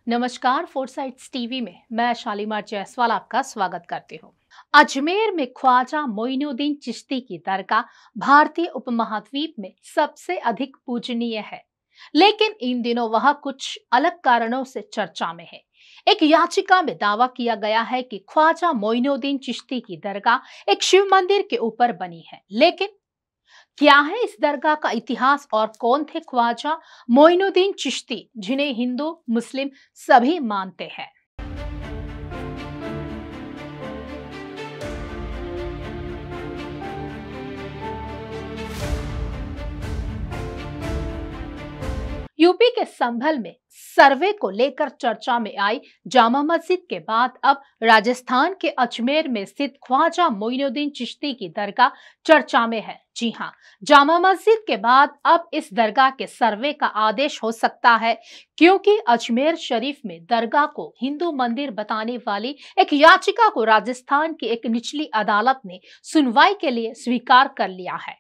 नमस्कार, फोरसाइट्स टीवी में मैं शालीमार जायसवाल आपका स्वागत करती हूँ। अजमेर में ख्वाजा मोइनुद्दीन चिश्ती की दरगाह भारतीय उपमहाद्वीप में सबसे अधिक पूजनीय है, लेकिन इन दिनों वह कुछ अलग कारणों से चर्चा में है। एक याचिका में दावा किया गया है कि ख्वाजा मोइनुद्दीन चिश्ती की दरगाह एक शिव मंदिर के ऊपर बनी है, लेकिन क्या है इस दरगाह का इतिहास और कौन थे ख्वाजा मोइनुद्दीन चिश्ती, जिन्हें हिंदू मुस्लिम सभी मानते हैं। यूपी के संभल में सर्वे को लेकर चर्चा में आई जामा मस्जिद के बाद अब राजस्थान के अजमेर में स्थित ख्वाजा मोइनुद्दीन चिश्ती की दरगाह चर्चा में है। जी हाँ, जामा मस्जिद के बाद अब इस दरगाह के सर्वे का आदेश हो सकता है, क्योंकि अजमेर शरीफ में दरगाह को हिंदू मंदिर बताने वाली एक याचिका को राजस्थान की एक निचली अदालत ने सुनवाई के लिए स्वीकार कर लिया है।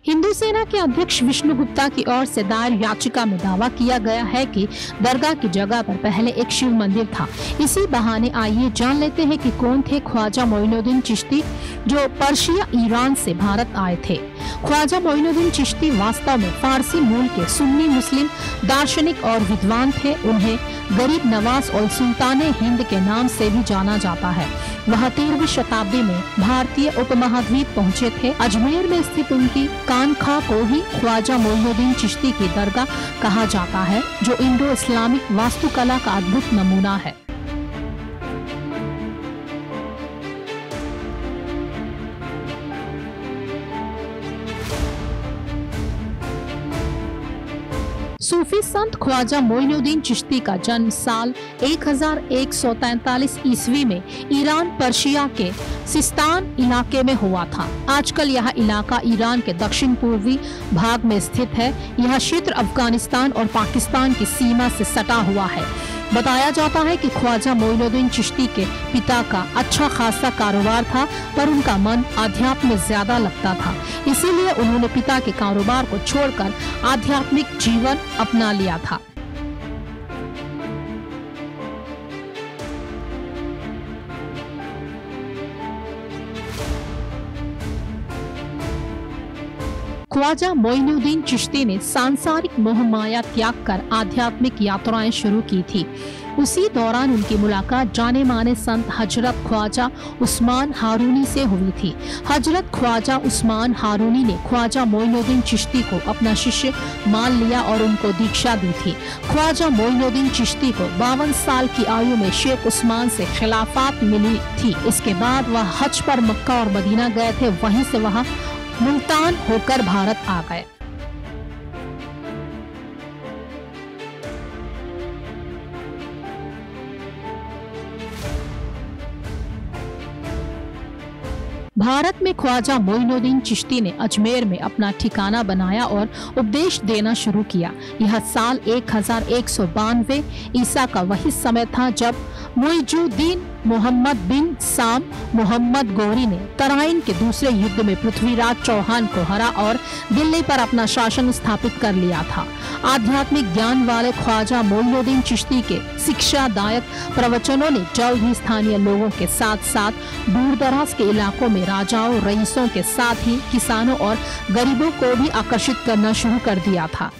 हिंदू सेना के अध्यक्ष विष्णु गुप्ता की ओर से दायर याचिका में दावा किया गया है कि दरगाह की जगह पर पहले एक शिव मंदिर था। इसी बहाने आइए जान लेते हैं कि कौन थे ख्वाजा मोइनुद्दीन चिश्ती, जो पर्शिया ईरान से भारत आए थे। ख्वाजा मोइनुद्दीन चिश्ती वास्तव में फारसी मूल के सुन्नी मुस्लिम दार्शनिक और विद्वान थे। उन्हें गरीब नवाज और सुल्तान हिंद के नाम से भी जाना जाता है। वह 13वीं शताब्दी में भारतीय उपमहाद्वीप पहुंचे थे। अजमेर में स्थित उनकी कानखा को ही ख्वाजा मोइनुद्दीन चिश्ती की दरगाह कहा जाता है, जो इंडो इस्लामिक वास्तुकला का अद्भुत नमूना है। सूफी संत ख्वाजा मोइनुद्दीन चिश्ती का जन्म साल 1143 ईस्वी में ईरान पर्शिया के सिस्तान इलाके में हुआ था। आजकल यह इलाका ईरान के दक्षिण पूर्वी भाग में स्थित है। यह क्षेत्र अफगानिस्तान और पाकिस्तान की सीमा से सटा हुआ है। बताया जाता है कि ख्वाजा मोइनुद्दीन चिश्ती के पिता का अच्छा खासा कारोबार था, पर उनका मन आध्यात्म में ज्यादा लगता था। इसीलिए उन्होंने पिता के कारोबार को छोड़कर आध्यात्मिक जीवन अपना लिया था। ख्वाजा मोइनुद्दीन चिश्ती ने सांसारिक मोहमाया त्याग कर आध्यात्मिक यात्राएं शुरू की थी। उसी दौरान उनकी मुलाकात जाने माने संत हजरत ख्वाजा उस्मान हारूनी से हुई थी। हजरत ख्वाजा उस्मान हारूनी ने ख्वाजा मोइनुद्दीन चिश्ती को अपना शिष्य मान लिया और उनको दीक्षा दी थी। ख्वाजा मोइनुद्दीन चिश्ती को 52 साल की आयु में शेख उस्मान से खिलाफत मिली थी। इसके बाद वह हज पर मक्का और मदीना गए थे। वहीं से वह मुल्तान होकर भारत आ गए। भारत में ख्वाजा मोइनुद्दीन चिश्ती ने अजमेर में अपना ठिकाना बनाया और उपदेश देना शुरू किया। यह साल 1192 ईसा का वही समय था जब मुइजुद्दीन मोहम्मद बिन साम मोहम्मद गौरी ने तराइन के दूसरे युद्ध में पृथ्वीराज चौहान को हरा और दिल्ली पर अपना शासन स्थापित कर लिया था। आध्यात्मिक ज्ञान वाले ख्वाजा मोइनुद्दीन चिश्ती के शिक्षादायक प्रवचनों ने जल्द ही स्थानीय लोगों के साथ साथ दूर दराज के इलाकों में राजाओं, रईसों के साथ ही किसानों और गरीबों को भी आकर्षित करना शुरू कर दिया था।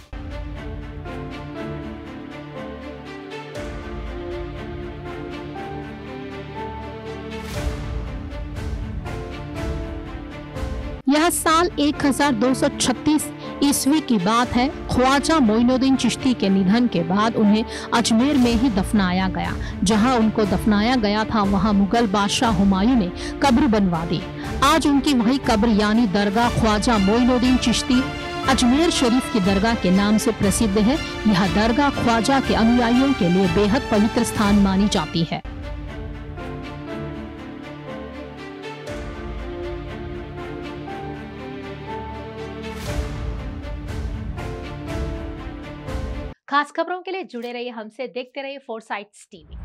यह साल 1236 ईस्वी की बात है। ख्वाजा मोइनुद्दीन चिश्ती के निधन के बाद उन्हें अजमेर में ही दफनाया गया। जहां उनको दफनाया गया था, वहां मुगल बादशाह हुमायूं ने कब्र बनवा दी। आज उनकी वही कब्र यानी दरगाह ख्वाजा मोइनुद्दीन चिश्ती अजमेर शरीफ की दरगाह के नाम से प्रसिद्ध है। यह दरगाह ख्वाजा के अनुयायियों के लिए बेहद पवित्र स्थान मानी जाती है। खास खबरों के लिए जुड़े रहिए हमसे, देखते रहिए फोरसाइट्स टीवी।